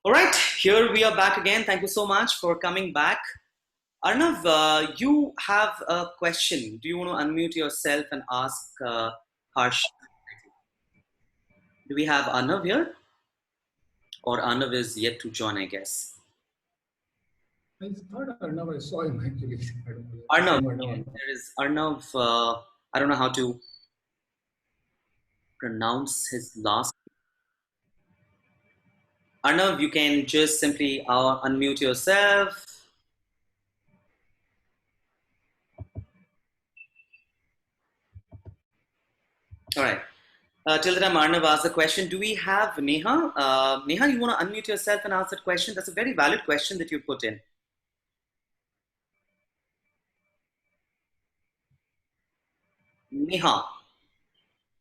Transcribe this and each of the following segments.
All right, here we are back again. Thank you so much for coming back. Arnav, you have a question. Do you want to unmute yourself and ask Harsh? Do we have Arnav here? Or Arnav is yet to join, I guess. I thought Arnav, I saw him actually. I don't know. Arnav, Same Arnav. there is Arnav. I don't know how to pronounce his last. Arnav, you can just simply unmute yourself. All right. Till the time Arnav asks the question, do we have Neha? Neha, you want to unmute yourself and ask that question? That's a very valid question that you put in. Neha.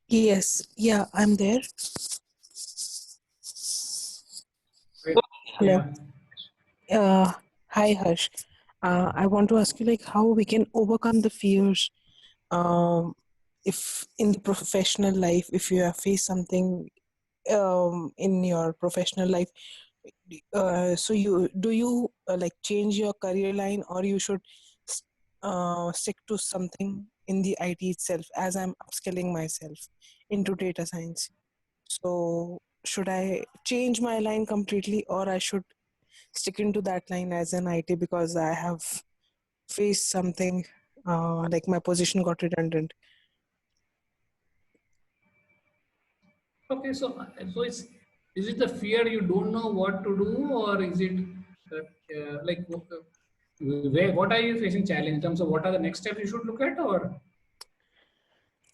Yes, yeah, I'm there. Hello. Hi, Harsh. I want to ask you, like, how we can overcome the fears, if in the professional life, if you have faced something, in your professional life, so you like change your career line, or you should stick to something in the IT itself, as I'm upskilling myself into data science. So should I change my line completely, or I should stick into that line as an IT, because I have faced something like my position got redundant? Okay, so is it the fear you don't know what to do, or is it like what are you facing challenge in terms of what are the next steps you should look at, or?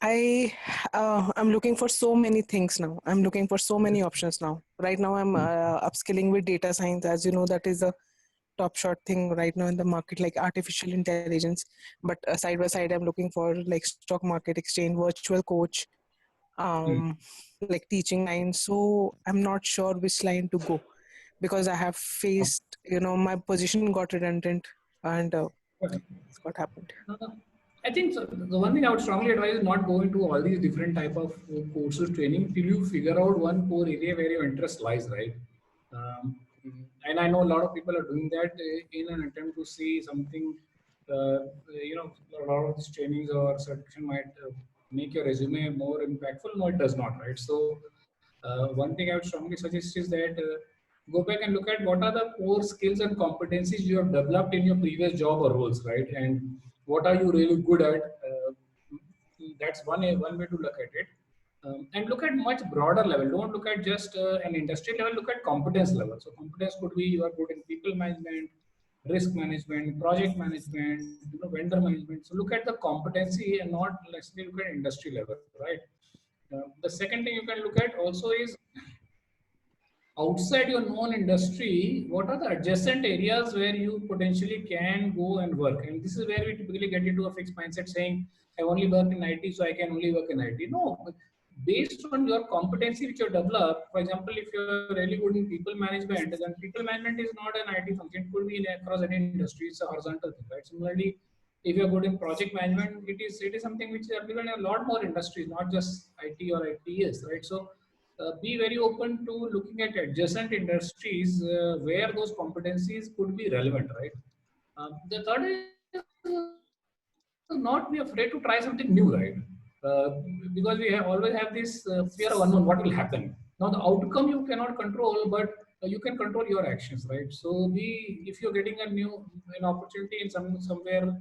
I'm looking for so many things now. I'm looking for so many options now. Right now, I'm upskilling with data science. As you know, that is a top shot thing right now in the market, like artificial intelligence. But side by side, I'm looking for like stock market, exchange, virtual coach, like teaching line. So I'm not sure which line to go, because I have faced, my position got redundant, and that's what happened. I think so. The one thing I would strongly advise is not go into all these different type of courses training till you figure out one core area where your interest lies, right? Um, and I know a lot of people are doing that in an attempt to see something. A lot of these trainings or certification might make your resume more impactful. No, it does not, right? So, one thing I would strongly suggest is that go back and look at what are the core skills and competencies you have developed in your previous job or roles, right? And what are you really good at? That's one way to look at it. And look at much broader level. Don't look at just an industry level. Look at competence level. So competence could be you are good in people management, risk management, project management, vendor management. So look at the competency and not necessarily look at industry level, right? The second thing you can look at also is outside your known industry, what are the adjacent areas where you potentially can go and work? And this is where we typically get into a fixed mindset saying, I only work in IT, so I can only work in IT. No, based on your competency which you develop, for example, if you're really good in people management, then people management is not an IT function. It could be across any industry. It's a horizontal thing, right? Similarly, if you're good in project management, it is something which is applicable in a lot more industries, not just IT or ITS, right? So be very open to looking at adjacent industries where those competencies could be relevant, right? The third is not be afraid to try something new, right? Uh, because we always have this fear of unknown, what will happen. Now, the outcome you cannot control, but you can control your actions, right? So, if you're getting an opportunity in somewhere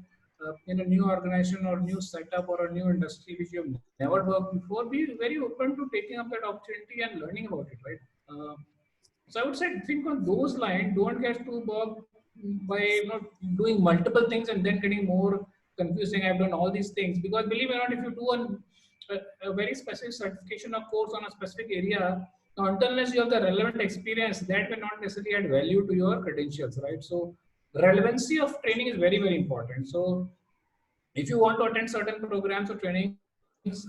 in a new organization or new setup or a new industry which you have never worked before, be very open to taking up that opportunity and learning about it, right? So I would say think on those lines. Don't get too bogged by doing multiple things and then getting more confusing. I've done all these things because believe it or not, if you do a very specific certification or course on a specific area, now, until unless you have the relevant experience, that may not necessarily add value to your credentials, right? So relevancy of training is very, very important. So if you want to attend certain programs or trainings,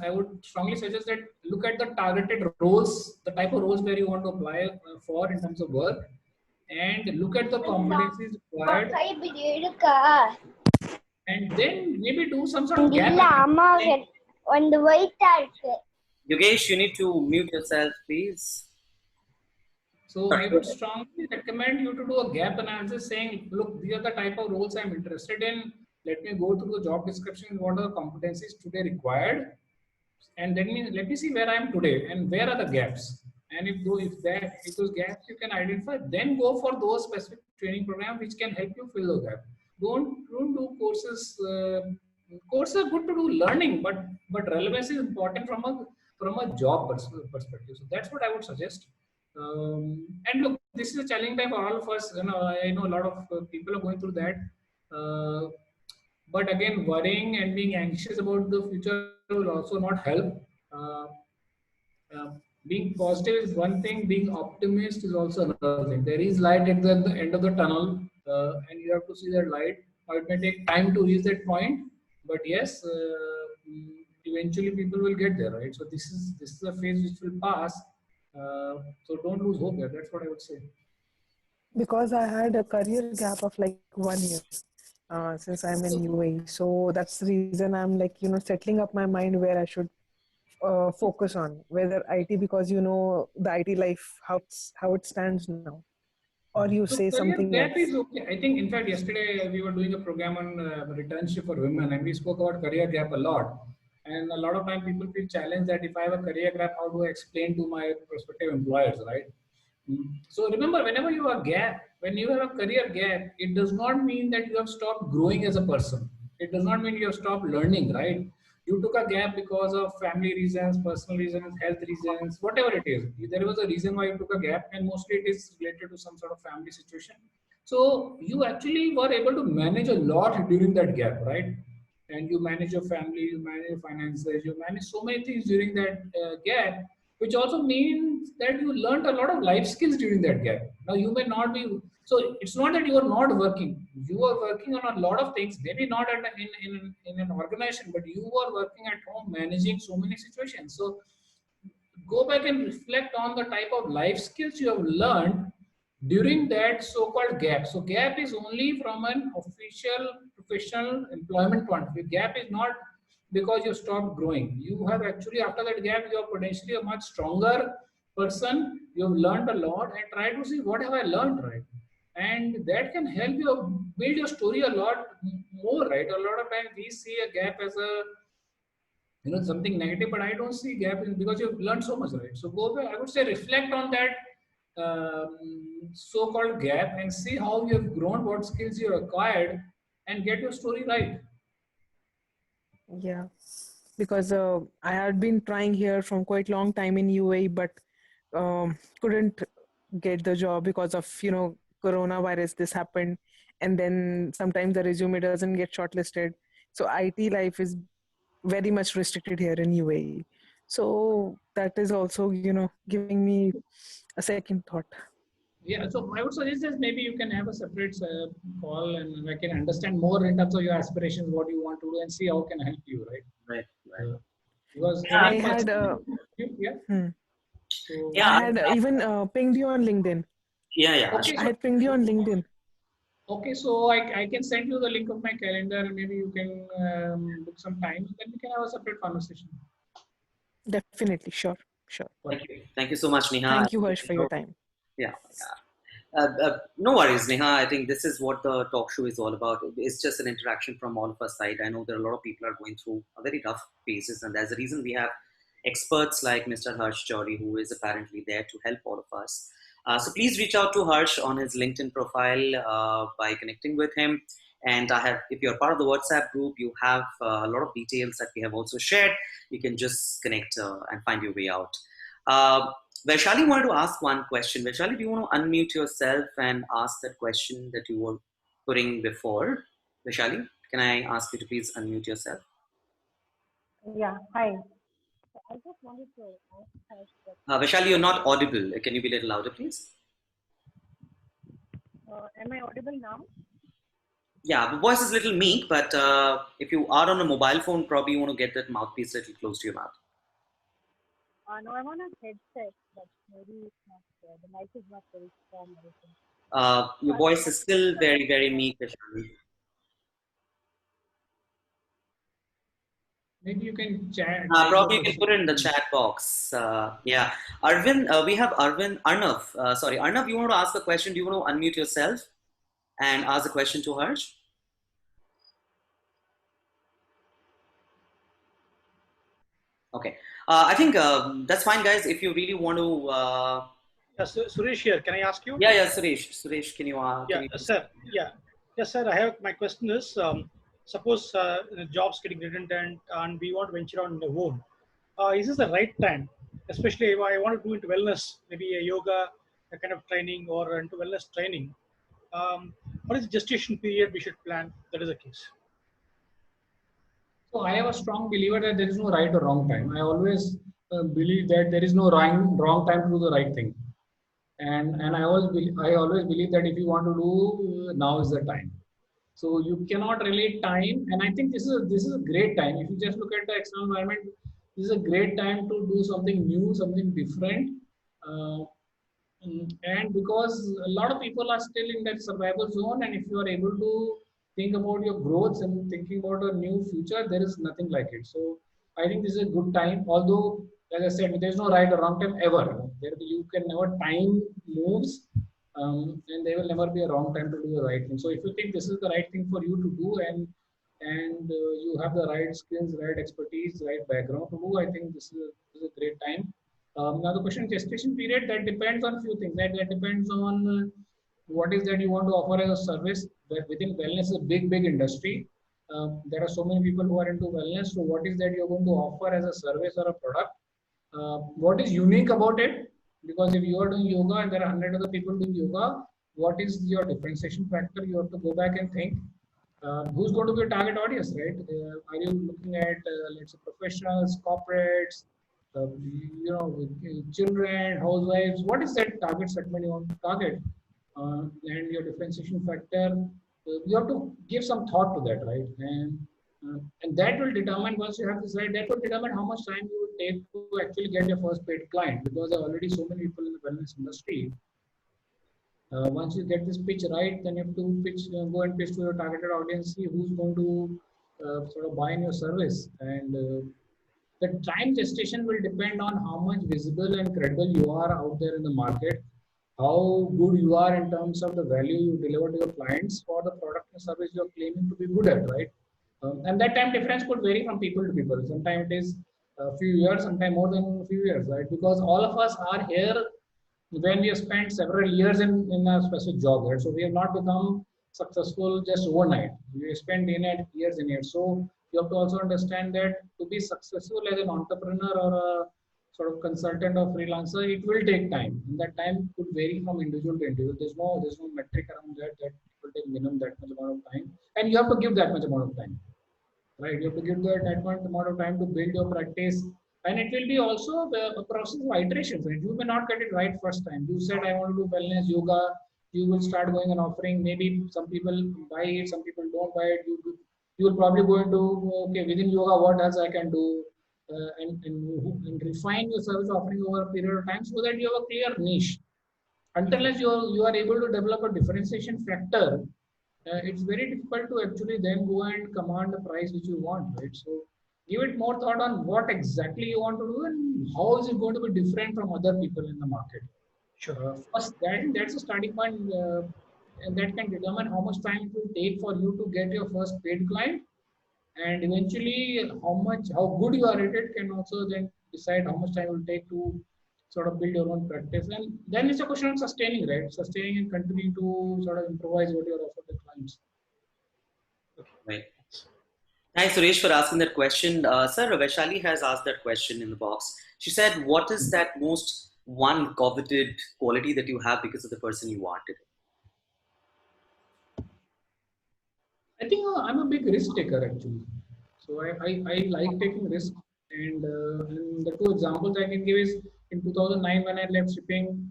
I would strongly suggest that look at the targeted roles, the type of roles where you want to apply for in terms of work, and look at the competencies required, and then maybe do some sort of gap analysis. Yogesh, you need to mute yourself, please. So I would strongly recommend you to do a gap analysis saying, look, these are the type of roles I'm interested in. Let me go through the job description, what are the competencies today required, and then let me see where I am today and where are the gaps. And if those gaps you can identify, then go for those specific training programs which can help you fill the gap. Don't do courses. Courses are good to do learning, but relevance is important from a job perspective. So that's what I would suggest. And look, this is a challenging time for all of us. I know a lot of people are going through that. Uh, but again, worrying and being anxious about the future will also not help. Uh, uh, Being positive is one thing, being optimist is also another thing. There is light at the end of the tunnel, and you have to see that light. It may take time to reach that point, but yes, eventually people will get there, right? So this is a phase which will pass. So don't lose hope there. That's what I would say. Because I had a career gap of like 1 year since I'm in UAE. So that's the reason I'm like, settling up my mind where I should focus on, whether IT, because the IT life, how it stands now, or you So say career something gap else. is okay. I think, in fact, yesterday we were doing a program on returnship for women, and we spoke about career gap a lot. And a lot of time people feel challenged that if I have a career gap, how do I explain to my prospective employers, right? So remember, whenever you have a gap, when you have a career gap, it does not mean that you have stopped growing as a person. It does not mean you have stopped learning, right? You took a gap because of family reasons, personal reasons, health reasons, whatever it is. There was a reason why you took a gap, and mostly it is related to some sort of family situation. So you actually were able to manage a lot during that gap, right? And you manage your family, you manage your finances, you manage so many things during that gap, which also means that you learned a lot of life skills during that gap. Now you may not be, so it's not that you are not working. You are working on a lot of things, maybe not in an organization, but you are working at home, managing so many situations. So go back and reflect on the type of life skills you have learned during that so-called gap. So gap is only from an official professional employment point of view. Gap is not because you stopped growing. You have actually, after that gap, you are potentially a much stronger person. You have learned a lot, and try to see what have I learned, right? And that can help you build your story a lot more, right? A lot of times we see a gap as a something negative, but I don't see gap in, because you've learned so much, right? So go back, I would say, reflect on that so-called gap and see how you have grown, what skills you acquired, and get your story right. Yeah, because I had been trying here from quite long time in UAE, but couldn't get the job because of coronavirus. This happened, and then sometimes the resume doesn't get shortlisted. So IT life is very much restricted here in UAE. So that is also giving me a second thought. Yeah, so I would suggest that maybe you can have a separate call, and I can understand more in terms of your aspirations, what you want to do, and see how can I help you, right? Right, right. Because I having had yeah. hmm, So Yeah, I had even pinged you on LinkedIn. yeah. okay, I so had pinged you on LinkedIn. okay, so I can send you the link of my calendar, and maybe you can book some time, and then we can have a separate conversation. Definitely, sure. Thank you so much, Neha. Thank you, Harsh, for your time. Yeah, no worries, Neha. I think this is what the talk show is all about. It's just an interaction from all of us side. I know there are a lot of people are going through a very rough phases, and there's a reason we have experts like Mr. Harsh Chauri, who is apparently there to help all of us. So please reach out to Harsh on his LinkedIn profile by connecting with him. And if you're part of the WhatsApp group, you have a lot of details that we have also shared. You can just connect and find your way out. Uh, Vaishali wanted to ask one question. Vaishali, do you want to unmute yourself and ask that question that you were putting before? Vaishali, can I ask you to please unmute yourself? Yeah, hi. I just wanted to ask Harsh Vaishali, you're not audible. Can you be a little louder, please? am I audible now? Yeah, the voice is a little meek, but if you are on a mobile phone, probably you want to get that mouthpiece a little close to your mouth. No, I'm on a headset, but maybe it's not the mic is not very strong. Or anything. Your voice is still very, very meek, Vaishali. Maybe you can chat. Probably you can put it in the chat box. Yeah. Arvind, we have Arnav. Sorry, Arnav, you want to ask a question? Do you want to unmute yourself and ask a question to Harsh? Okay. I think that's fine, guys. If you really want to. Yes, Suresh here. Can I ask you? Yeah, Suresh. Suresh, can you? Yeah, Can you sir. Yeah. Yes, sir. I have my question is suppose the job's getting redundant and we want to venture on the own. Is this the right time? Especially if I want to do into wellness, maybe a yoga a kind of training or into wellness training. What is the gestation period we should plan? That is the case. So I am a strong believer that there is no right or wrong time. I always believe that there is no wrong time to do the right thing. And I always believe that if you want to do, now is the time. So you cannot relate time, and I think this is a great time. If you just look at the external environment, this is a great time to do something new, something different. And because a lot of people are still in that survival zone, and if you are able to think about your growth and thinking about a new future, there is nothing like it. So I think this is a good time, although as I said, there's no right or wrong time ever. You can never time moves, and there will never be a wrong time to do the right thing. So if you think this is the right thing for you to do, and you have the right skills, right expertise, right background to do, I think this is a great time. Now the question gestation period, that depends on few things. That depends on what is that you want to offer as a service. That within wellness is a big industry. There are so many people who are into wellness. So what is that you're going to offer as a service or a product? What is unique about it? Because if you are doing yoga and there are 100 other people doing yoga, what is your differentiation factor? You have to go back and think. Who's going to be your target audience, right? Are you looking at, let's say, professionals, corporates, children, housewives? What is that target segment you want to target? And your differentiation factor, you have to give some thought to that, right? And that will determine, once you have this right, that will determine how much time you will take to actually get your first paid client, because there are already so many people in the wellness industry. Once you get this pitch right, then you have to go and pitch to your targeted audience, see who's going to sort of buy in your service. And the time gestation will depend on how much visible and credible you are out there in the market, how good you are in terms of the value you deliver to your clients for the product and service you're claiming to be good at, right? And that time difference could vary from people to people. Sometimes it is a few years, sometimes more than a few years, right? Because all of us are here when we have spent several years in a specific job, right? So we have not become successful just overnight. We have spent years and years. So you have to also understand that to be successful as an entrepreneur or a sort of consultant or freelancer, it will take time. And that time could vary from individual to individual. There's no metric around that it will take minimum that much amount of time. And you have to give that much amount of time. Right? You have to give that much amount of time to build your practice. And it will be also a process of iterations. Right? You may not get it right first time. You said, I want to do wellness, yoga. You will start going and offering. Maybe some people buy it, some people don't buy it. You will probably go into, okay, within yoga, what else I can do? And refine your service offering over a period of time so that you have a clear niche. Until you are able to develop a differentiation factor, it's very difficult to actually then go and command the price which you want, right? So give it more thought on what exactly you want to do and how is it going to be different from other people in the market. Sure. First, that's a starting point, and that can determine how much time it will take for you to get your first paid client, and eventually how good you are at it can also then decide how much time it will take to sort of build your own practice. And then it's a question of sustaining, right? Sustaining and continuing to sort of improvise what you offer the clients. Right. Thanks, Suresh, for asking that question. Sir, Vaishali has asked that question in the box. She said, what is that most one coveted quality that you have because of the person you are today? I think I'm a big risk taker, actually. So I like taking risks. And the two examples I can give is in 2009 when I left shipping.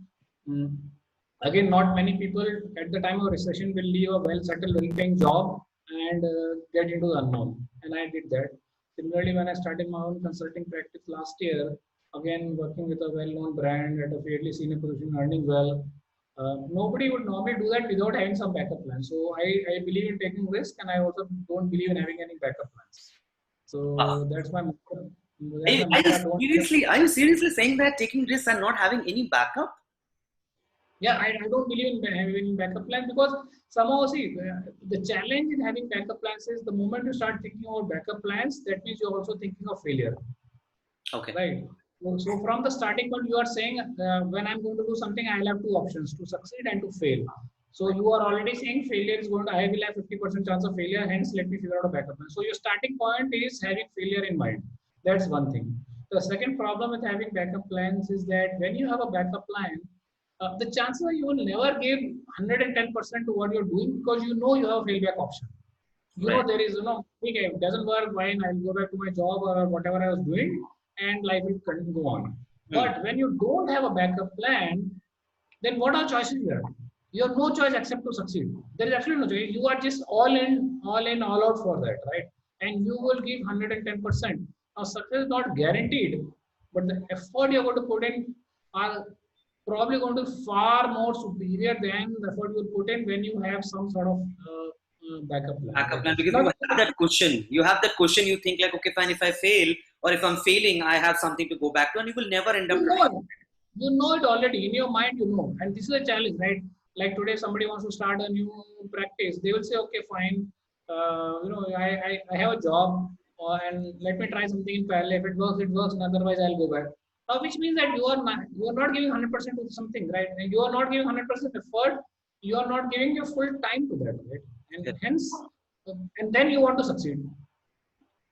Again, not many people at the time of recession will leave a well-settled, well-paying job and get into the unknown. And I did that. Similarly, when I started my own consulting practice last year, again working with a well-known brand at a fairly senior position, earning well. Nobody would normally do that without having some backup plan. So I believe in taking risk, and I also don't believe in having any backup plans. So that's my motto. Are That's you, my are, you motto. Don't. seriously, are you seriously saying that taking risks and not having any backup? Yeah, I don't believe in having backup plans because somehow, see, the challenge in having backup plans is the moment you start thinking about backup plans, that means you're also thinking of failure, Okay. right? So from the starting point, you are saying when I'm going to do something, I'll have two options: to succeed and to fail. So you are already saying failure is going to, I will have 50% chance of failure. Hence, let me figure out a backup plan. So your starting point is having failure in mind. That's one thing. The second problem with having backup plans is that when you have a backup plan, the chances are you will never give 110% to what you're doing because you know you have a failback option. You know Right. there is, okay, it doesn't work, fine, I'll go back to my job or whatever I was doing, and life will go on. But when you don't have a backup plan, then what are choices here? You have no choice except to succeed. There is absolutely no choice. You are just all out for that, right? And you will give 110%. Now, success is not guaranteed, but the effort you're going to put in are probably going to be far more superior than the effort you put in when you have some sort of backup plan, Backup right? plan, because you Not have that cushion. You have that cushion. You think like, okay, fine. If I fail or if I'm failing, I have something to go back to, and you will never end up. you know it. You know it already in your mind, you know. And this is a challenge, right? Like today, somebody wants to start a new practice. They will say, okay, fine. I have a job and let me try something in parallel. If it works, and otherwise I'll go back. Which means that you are not giving 100% to something, right? And you are not giving 100% effort. You are not giving your full time to that, right? And Yeah. hence, and then you want to succeed.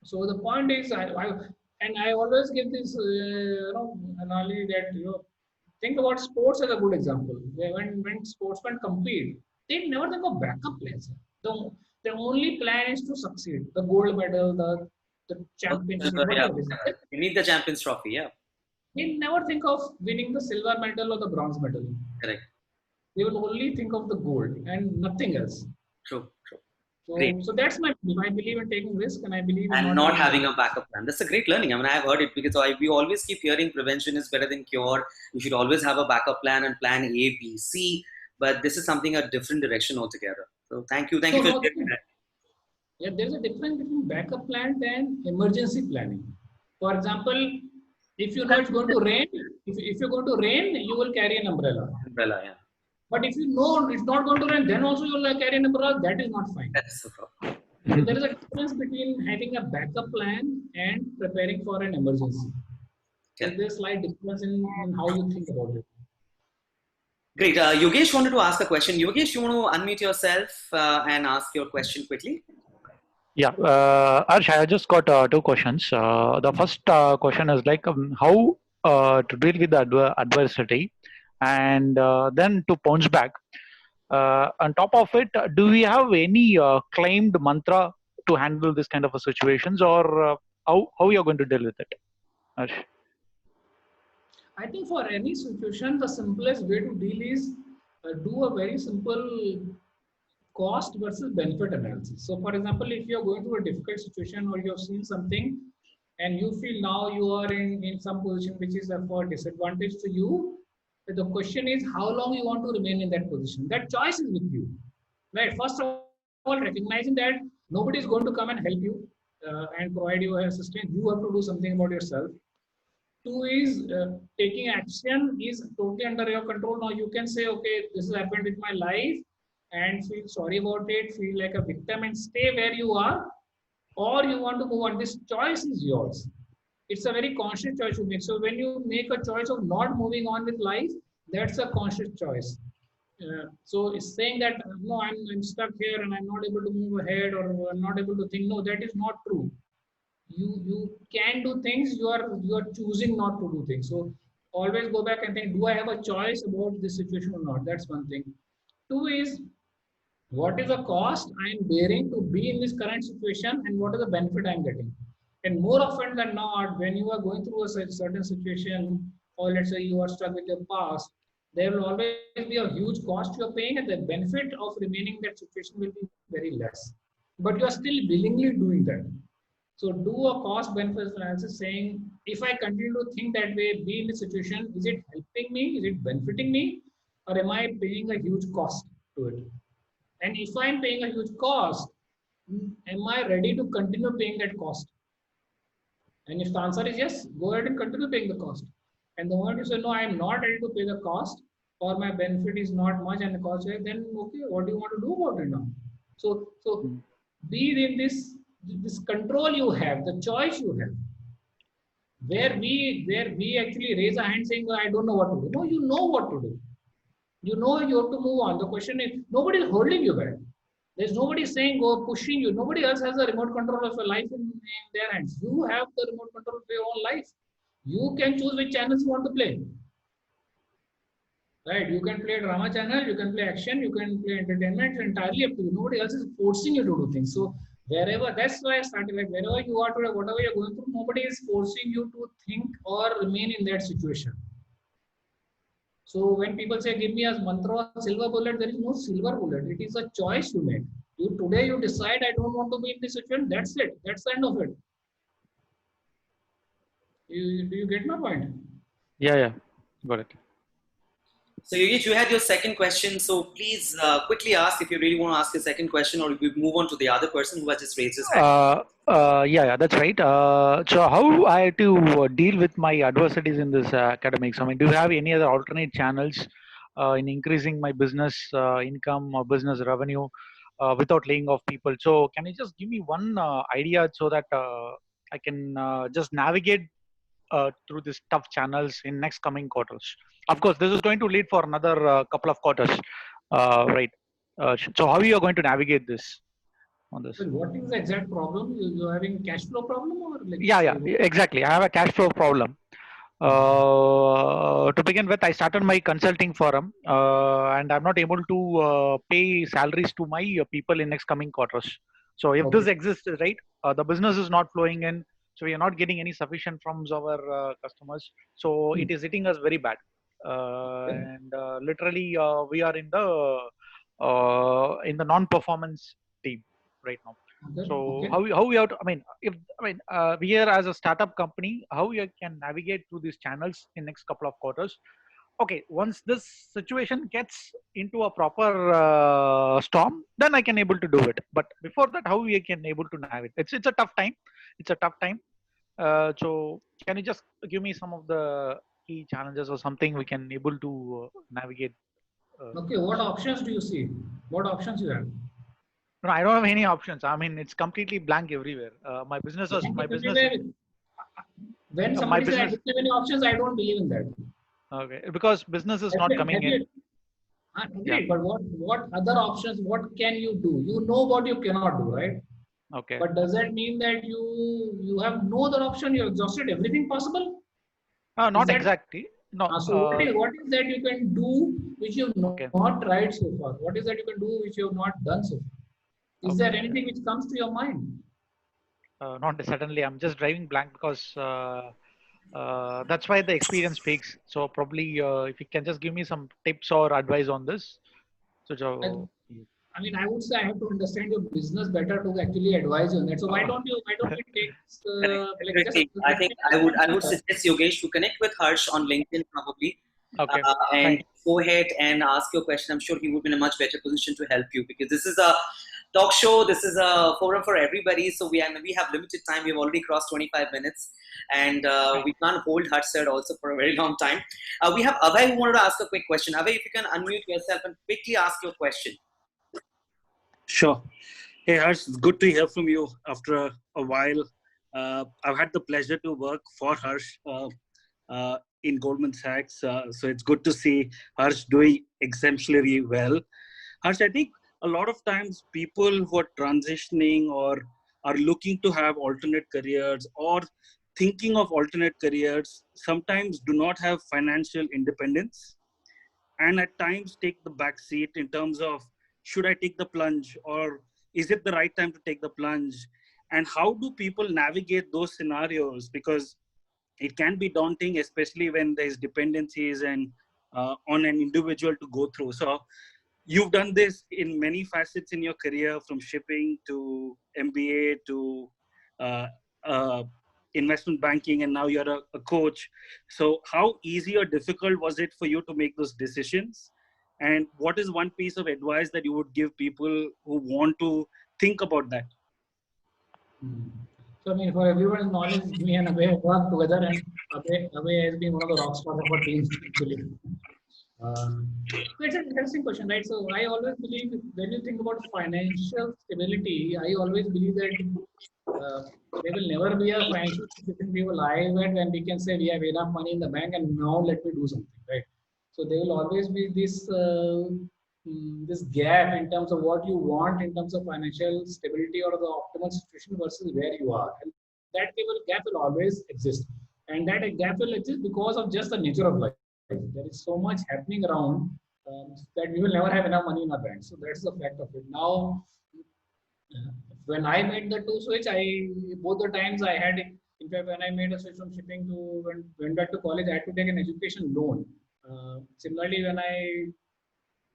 So the point is, I always give this analogy that think about sports as a good example. When sportsmen compete, they never think of backup plans. The the only plan is to succeed. The gold medal, the championship, Yeah. whatever it is. You need the Champions Trophy. Yeah. They never think of winning the silver medal or the bronze medal. Correct. They will only think of the gold and nothing else. True. True. Great. So that's my belief. I believe in taking risk and I believe in And not not having having a backup plan. That's a great learning. I mean, I've heard it because we always keep hearing prevention is better than cure. You should always have a backup plan and plan A, B, C. But this is something a different direction altogether. So thank you. Thank you for no, sharing that. yeah, there's a difference between backup plan and emergency planning. For example, if you know it's going to rain, if you're going to rain, you will carry an umbrella. Umbrella, yeah. But if you know it's not going to rain, then also you will carry an umbrella. That is not fine. That's the problem. So there is a difference between having a backup plan and preparing for an emergency. So Yeah. there's a slight difference in how you think about it. Great. Yogesh wanted to ask a question. Yogesh, you want to unmute yourself and ask your question quickly? Yeah, Arsh, I just got two questions. The first question is like how to deal with the adversity, and then to bounce back. On top of it, do we have any claimed mantra to handle this kind of a situations, or how you're going to deal with it, Arsh? I think for any situation, the simplest way to deal is do a very simple cost versus benefit analysis. So, for example, if you're going through a difficult situation or you've seen something and you feel now you are in some position which is for disadvantage to you, the question is how long you want to remain in that position. That choice is with you, right? First of all, recognizing that nobody is going to come and help you and provide you assistance. You have to do something about yourself. Two is taking action is totally under your control. Now you can say, okay, this has happened with my life and feel sorry about it, feel like a victim and stay where you are, or you want to move on. This choice is yours. It's a very conscious choice you make. So when you make a choice of not moving on with life, that's a conscious choice. So it's saying that no, I'm stuck here and I'm not able to move ahead or I'm not able to think. No, that is not true. You can do things. You are choosing not to do things. So always go back and think: do I have a choice about this situation or not? That's one thing. Two is what is the cost I am bearing to be in this current situation and what is the benefit I am getting. And more often than not, when you are going through a certain situation, or let's say you are stuck with your past, there will always be a huge cost you are paying, and the benefit of remaining in that situation will be very less. But you are still willingly doing that. So do a cost benefit analysis saying, if I continue to think that way, be in this situation, is it helping me? Is it benefiting me? Or am I paying a huge cost to it? And if I'm paying a huge cost, am I ready to continue paying that cost? And if the answer is yes, go ahead and continue paying the cost. And the moment you say, no, I am not ready to pay the cost, or my benefit is not much and the cost is, then okay, what do you want to do about it now? So be in this control you have, the choice you have. Where we actually raise a hand saying, I don't know what to do. No, you know what to do. You know you have to move on. The question is, nobody is holding you back. There's nobody saying go pushing you. Nobody else has the remote control of your life in their hands. You have the remote control of your own life. You can choose which channels you want to play. Right? You can play drama channel, you can play action, you can play entertainment. It's entirely up to you. Nobody else is forcing you to do things. So wherever, that's why I started, like wherever you are today, whatever you're going through, nobody is forcing you to think or remain in that situation. So when people say, give me a mantra or silver bullet, there is no silver bullet. It is a choice you make. Today you decide, I don't want to be in this situation. That's it. That's the end of it. Do you get my point? Yeah, got it. So Yogesh, you had your second question. So please quickly ask if you really want to ask a second question, or we move on to the other person who has just raised his hand. Yeah, that's right. So how I have to deal with my adversities in this academics? I mean, do you have any other alternate channels in increasing my business income or business revenue without laying off people? So can you just give me one idea so that I can just navigate through these tough channels in next coming quarters? Of course, this is going to lead for another couple of quarters, right? So how are you going to navigate this on this? So what is the exact problem? You're having cash flow problem or like? Yeah, exactly. I have a cash flow problem. To begin with, I started my consulting firm, and I'm not able to pay salaries to my people in next coming quarters. So if this exists, right, the business is not flowing in, so we are not getting any sufficient from our customers. So it is hitting us very bad, and literally we are in the non-performance team right now. So how we have to, we are as a startup company, how we can navigate through these channels in next couple of quarters? Okay, once this situation gets into a proper storm, then I can able to do it. But before that, how we can able to navigate? It's a tough time. It's a tough time. So can you just give me some of the key challenges or something we can able to navigate? Okay, what options do you see? What options you have? No, I don't have any options. I mean, it's completely blank everywhere. My business. When somebody says I don't have any options, I don't believe in that. Okay, because business is not coming in. I agree, but what other options? What can you do? You know what you cannot do, right? Okay. But does that mean that you have no other option? You exhausted everything possible? Not exactly. No. So what is that you can do which you have not tried so far? What is that you can do which you have not done so far? Is there anything which comes to your mind? Not suddenly. I'm just driving blank because that's why the experience speaks. So probably if you can just give me some tips or advice on this. So I mean, I would say I have to understand your business better to actually advise you on that. So why don't you take I think I would suggest Yogesh to connect with Harsh on LinkedIn probably. Okay. And go ahead and ask your question. I'm sure he would be in a much better position to help you, because this is a talk show. This is a forum for everybody. So we have limited time. We've already crossed 25 minutes, and we can't hold Harsh sir also for a very long time. We have Abhay who wanted to ask a quick question. Abhay, if you can unmute yourself and quickly ask your question. Sure. Hey Harsh, it's good to hear from you after a while. I've had the pleasure to work for Harsh in Goldman Sachs. So it's good to see Harsh doing exemplary well. Harsh, I think a lot of times people who are transitioning or are looking to have alternate careers or thinking of alternate careers sometimes do not have financial independence, and at times take the back seat in terms of, should I take the plunge, or is it the right time to take the plunge? And how do people navigate those scenarios? Because it can be daunting, especially when there's dependencies and on an individual to go through. So you've done this in many facets in your career, from shipping to MBA to investment banking, and now you're a coach. So how easy or difficult was it for you to make those decisions? And what is one piece of advice that you would give people who want to think about that? So I mean, for everyone's knowledge, me and Abhay work together, and Abhay has been one of the rock stars of our team actually. So it's an interesting question, right? So I always believe when you think about financial stability, I always believe that there will never be a financial situation we will arrive at when we can say we have enough money in the bank and now let me do something, right? So there will always be this gap in terms of what you want in terms of financial stability or the optimal situation versus where you are, and that gap will always exist, and that gap will exist because of just the nature of life. There is so much happening around that we will never have enough money in our bank. So that's the fact of it. Now, when I made the two switch, both the times I had, in fact, when I made a switch from shipping to went back to college, I had to take an education loan. Similarly,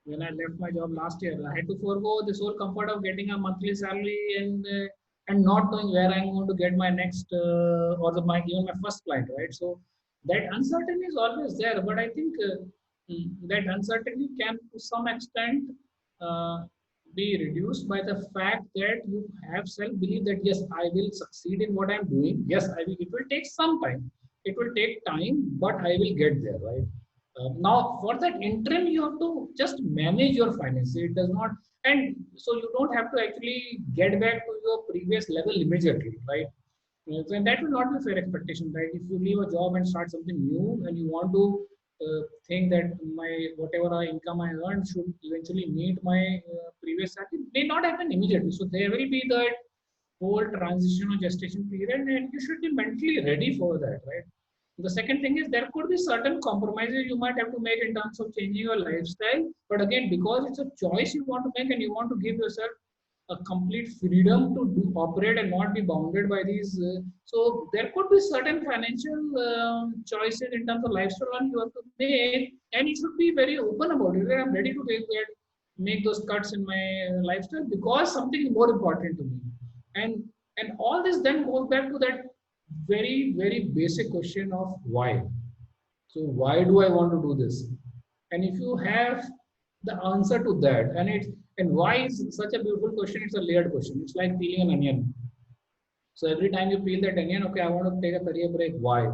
when I left my job last year, I had to forego this whole comfort of getting a monthly salary and not knowing where I'm going to get my next or even my first client, right? So that uncertainty is always there, but I think that uncertainty can to some extent uh, be reduced by the fact that you have self-belief that yes, I will succeed in what I'm doing. Yes, I will. It will take some time. It will take time, but I will get there, right? Now, for that interim, you have to just manage your finances. It does not, and so you don't have to actually get back to your previous level immediately, right? And that will not be fair expectation, right? If you leave a job and start something new, and you want to think that my whatever income I earned should eventually meet my previous salary, may not happen immediately. So there will be that whole transition or gestation period, and you should be mentally ready for that, right? The second thing is there could be certain compromises you might have to make in terms of changing your lifestyle. But again, because it's a choice you want to make and you want to give yourself a complete freedom to operate and not be bounded by these. So there could be certain financial choices in terms of lifestyle you have to make, and you should be very open about it. I'm ready to make those cuts in my lifestyle because something is more important to me. And and all this then goes back to that very basic question of why. So why do I want to do this? And if you have the answer to that, and why is such a beautiful question? It's a layered question. It's like peeling an onion. So every time you peel that onion, okay, I want to take a career break. Why?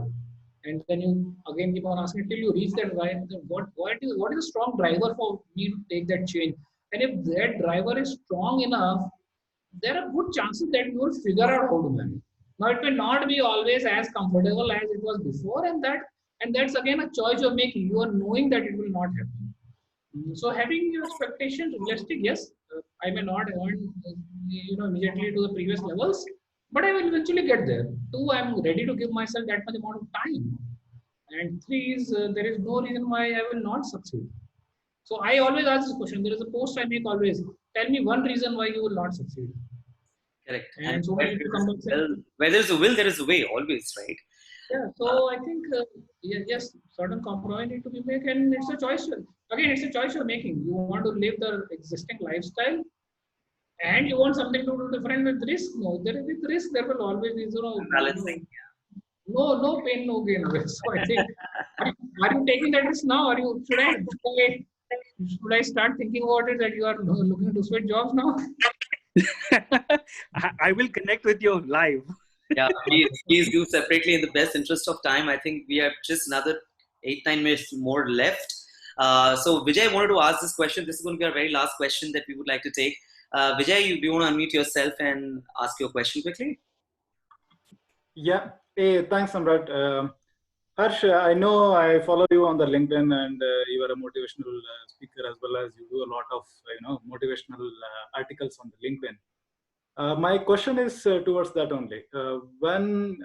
And then you again keep on asking till you reach that why. What is a strong driver for me to take that change? And if that driver is strong enough, there are good chances that you will figure out how to manage. Now it may not be always as comfortable as it was before, and that's again a choice you're making. You are knowing that it will not happen. So having your expectations realistic, yes, I may not earn immediately to the previous levels, but I will eventually get there. Two, I'm ready to give myself that much amount of time. And three is there is no reason why I will not succeed. So I always ask this question. There is a post I make always. Tell me one reason why you will not succeed. Correct. And so many people come back and say, where there's a will, there is a way, always, right? yeah. So I think yes, certain compromise need to be made, and it's a choice. Again, it's a choice you're making. You want to live the existing lifestyle, and you want something to do different with risk. No, with risk there will always be Balancing. no pain, no gain. So I think, are you taking that risk now? Should I start thinking about it that you are looking to switch jobs now? I will connect with you live. Yeah, please do separately in the best interest of time. I think we have just another 8-9 minutes more left. So Vijay, I wanted to ask this question. This is going to be our very last question that we would like to take. Vijay, do you want to unmute yourself and ask your question quickly? Yeah. Hey, thanks, Samrat. Harsh, I know I follow you on the LinkedIn, and you are a motivational speaker as well as you do a lot of motivational articles on the LinkedIn. My question is towards that only. When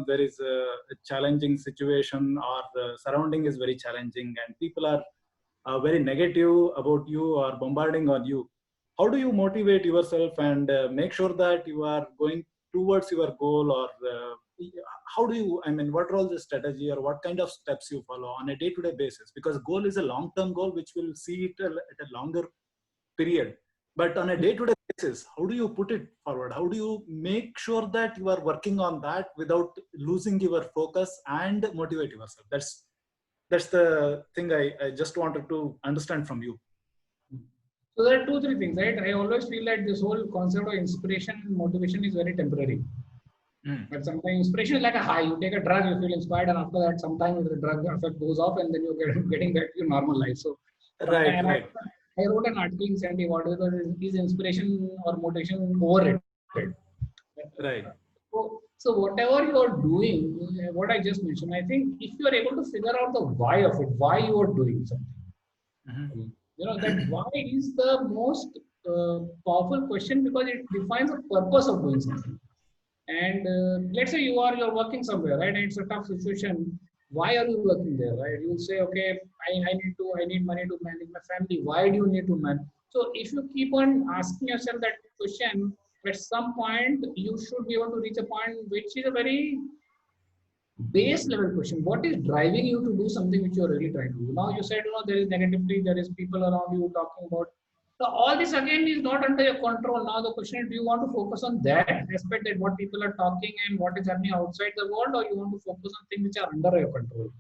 there is a challenging situation or the surrounding is very challenging and people are very negative about you or bombarding on you, how do you motivate yourself and make sure that you are going towards your goal, or how do you, what are all the strategy or what kind of steps you follow on a day-to-day basis? Because goal is a long-term goal which will see it at a longer period. But on a day-to-day basis, how do you put it forward? How do you make sure that you are working on that without losing your focus and motivate yourself? That's the thing I just wanted to understand from you. So there are 2-3 things, right? I always feel that this whole concept of inspiration and motivation is very temporary. But sometimes inspiration is like a high. You take a drug, you feel inspired, and after that, sometimes the drug effect goes off, and then you're getting back to your normal life. So, Right, right, I wrote an article recently about whether is inspiration or motivation overrated. right. So whatever you're doing, what I just mentioned, I think if you're able to figure out the why of it, why you are doing something, that why is the most powerful question because it defines the purpose of doing something. And let's say you're working somewhere, right? And it's a tough situation. Why are you working there, right? You'll say, okay, I need money to manage my family. Why do you need to manage? So if you keep on asking yourself that question, at some point you should be able to reach a point which is a very base level question. What is driving you to do something which you're really trying to do? Now you said, there is negativity, there is people around you talking about. So all this again is not under your control. Now the question is, do you want to focus on that aspect, that what people are talking and what is happening outside the world, or you want to focus on things which are under your control?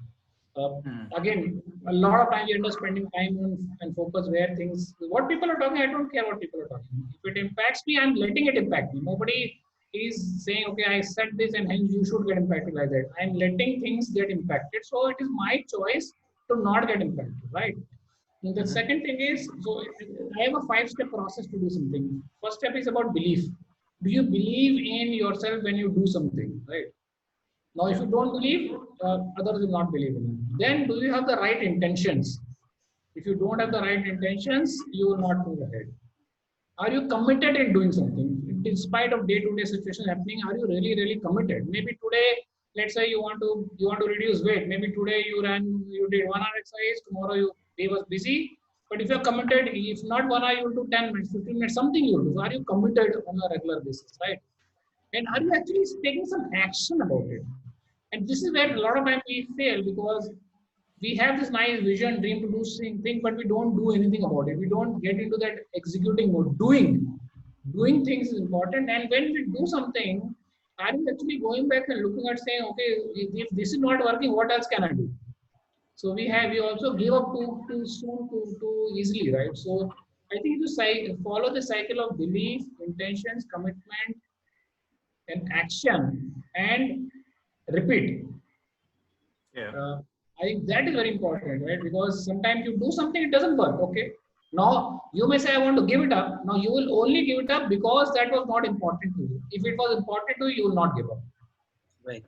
Again, a lot of time you end up spending time and focus where things, what people are talking, I don't care what people are talking. If it impacts me, I'm letting it impact me. Nobody is saying, okay, I said this and hence you should get impacted like that. I'm letting things get impacted. So it is my choice to not get impacted, right? And the second thing is, so I have a 5-step process to do something. First step is about belief. Do you believe in yourself when you do something, right? Now, if you don't believe, others will not believe in you. Then, do you have the right intentions? If you don't have the right intentions, you will not move ahead. Are you committed in doing something? In spite of day-to-day situation happening, are you really, really committed? Maybe today, let's say you want to reduce weight. Maybe today you did 1 hour exercise. Tomorrow you was busy. But if you're committed, if not 1 hour, you'll do 10 minutes, 15 minutes, something you'll do. So are you committed on a regular basis, right? And are you actually taking some action about it? And this is where a lot of times we fail, because we have this nice vision, dream to do things, but we don't do anything about it. We don't get into that executing mode. Doing things is important. And when we do something, are you actually going back and looking at saying, okay, if this is not working, what else can I do? So we also give up too soon, too easily, right? So I think you follow the cycle of belief, intentions, commitment, and action, and repeat. Yeah. I think that is very important, right? Because sometimes you do something, it doesn't work. Okay. Now you may say, I want to give it up. Now you will only give it up because that was not important to you. If it was important to you, you will not give up. Right.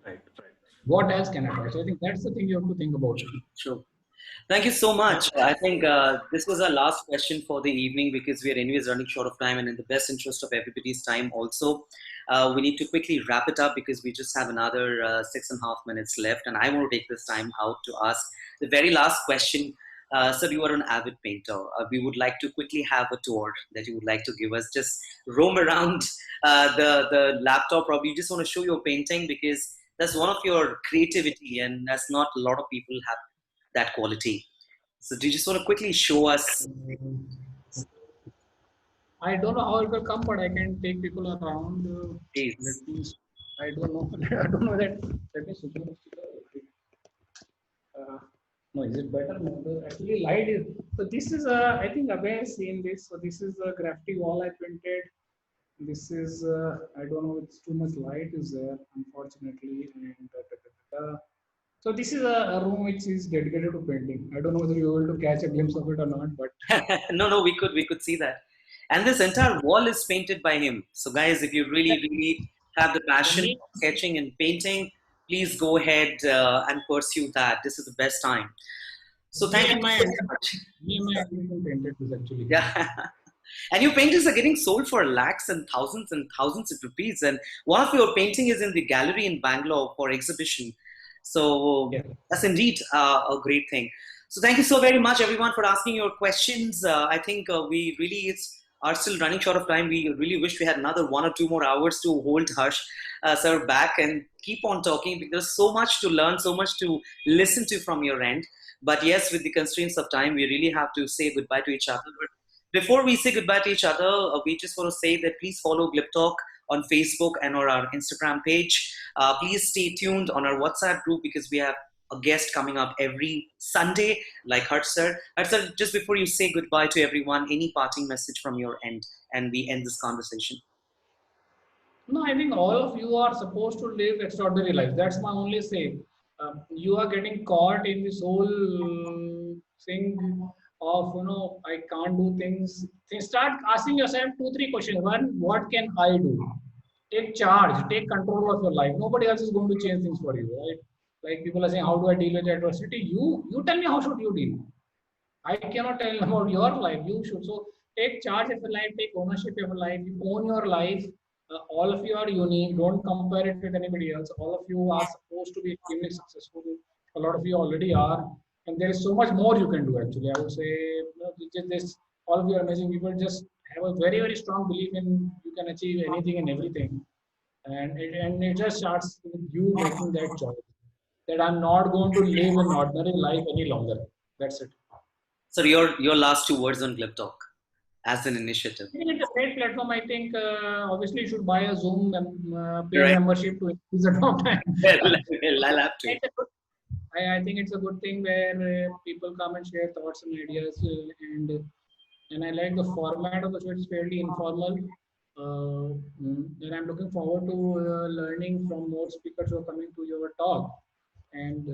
What else can I try? So I think that's the thing you have to think about. Sure. Thank you so much. I think this was our last question for the evening, because we are anyways running short of time, and in the best interest of everybody's time also, we need to quickly wrap it up because we just have another 6.5 minutes left, and I want to take this time out to ask the very last question. Sir, you are an avid painter. We would like to quickly have a tour that you would like to give us. Just roam around the laptop, probably. You just want to show your painting, because that's one of your creativity, and that's not a lot of people have that quality. So do you just want to quickly show us? I don't know how it will come, but I can take people around. I don't know. I don't know that. Let me switch no, is it better? No, actually, light is. So this is I think Abhay has seen this. So this is a graffiti wall I printed. This is I don't know. It's too much light is there, unfortunately. And so this is a room which is dedicated to painting. I don't know whether you were able to catch a glimpse of it or not, but no, we could see that. And this entire wall is painted by him. So guys, if you really have the passion of sketching and painting, please go ahead and pursue that. This is the best time. So thank you so much. Me and my painted this actually. Yeah. And your paintings are getting sold for lakhs and thousands of rupees. And one of your painting is in the gallery in Bangalore for exhibition. So that's indeed a great thing. So thank you so very much, everyone, for asking your questions. I think we really are still running short of time. We really wish we had another 1 or 2 more hours to hold Harsh sir back and keep on talking, because there's so much to learn, so much to listen to from your end. But yes, with the constraints of time, we really have to say goodbye to each other. But before we say goodbye to each other, we just want to say that please follow Glip Talk on Facebook and or our Instagram page. Please stay tuned on our WhatsApp group, because we have a guest coming up every Sunday, like Harsh sir. Harsh sir, just before you say goodbye to everyone, any parting message from your end, and we end this conversation? No, I think all of you are supposed to live extraordinary life. That's my only say. You are getting caught in this whole thing of, I can't do things. Start asking yourself 2, 3 questions. One, what can I do? Take charge, take control of your life. Nobody else is going to change things for you, right? Like people are saying, how do I deal with adversity? You tell me how should you deal. I cannot tell about your life. You should. So take charge of your life, take ownership of your life. You own your life. All of you are unique. Don't compare it with anybody else. All of you are supposed to be extremely successful. A lot of you already are. And there is so much more you can do actually. I would say all of you are amazing people. Just have a very, very strong belief in you can achieve anything and everything. And it just starts with you making that choice. That I'm not going to live an ordinary life any longer. That's it. So your last 2 words on Glib Talk as an initiative. I think it's a great platform. I think obviously you should buy a Zoom paid Right. membership to increase the talk time. Well, I'll have to. I think it's a good thing where people come and share thoughts and ideas, and I like the format of the show. It's fairly informal, and I'm looking forward to learning from more speakers who are coming to your talk and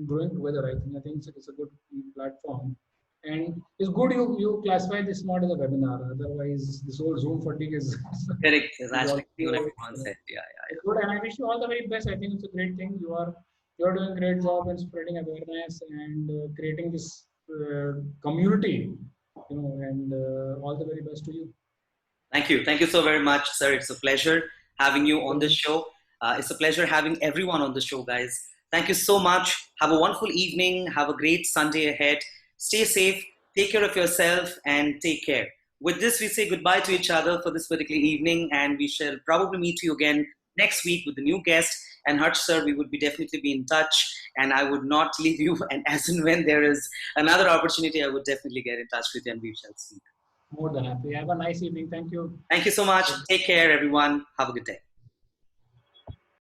growing together. I think it's a good platform. And it's good you classify this not as a webinar. Otherwise, this whole Zoom fatigue is. Correct. That's all- like what everyone said. Yeah. It's good, and I wish you all the very best. I think it's a great thing. You're doing a great job in spreading awareness and creating this community. And all the very best to you. Thank you. Thank you so very much, sir. It's a pleasure having you on this show. It's a pleasure having everyone on the show, guys. Thank you so much. Have a wonderful evening. Have a great Sunday ahead. Stay safe. Take care of yourself and take care. With this, we say goodbye to each other for this particular evening, and we shall probably meet you again next week with a new guest. And Harsh sir, we would definitely be in touch, and I would not leave you. And as and when there is another opportunity, I would definitely get in touch with you and we shall speak. More than happy. Have a nice evening. Thank you. Thank you so much. Take care, everyone. Have a good day.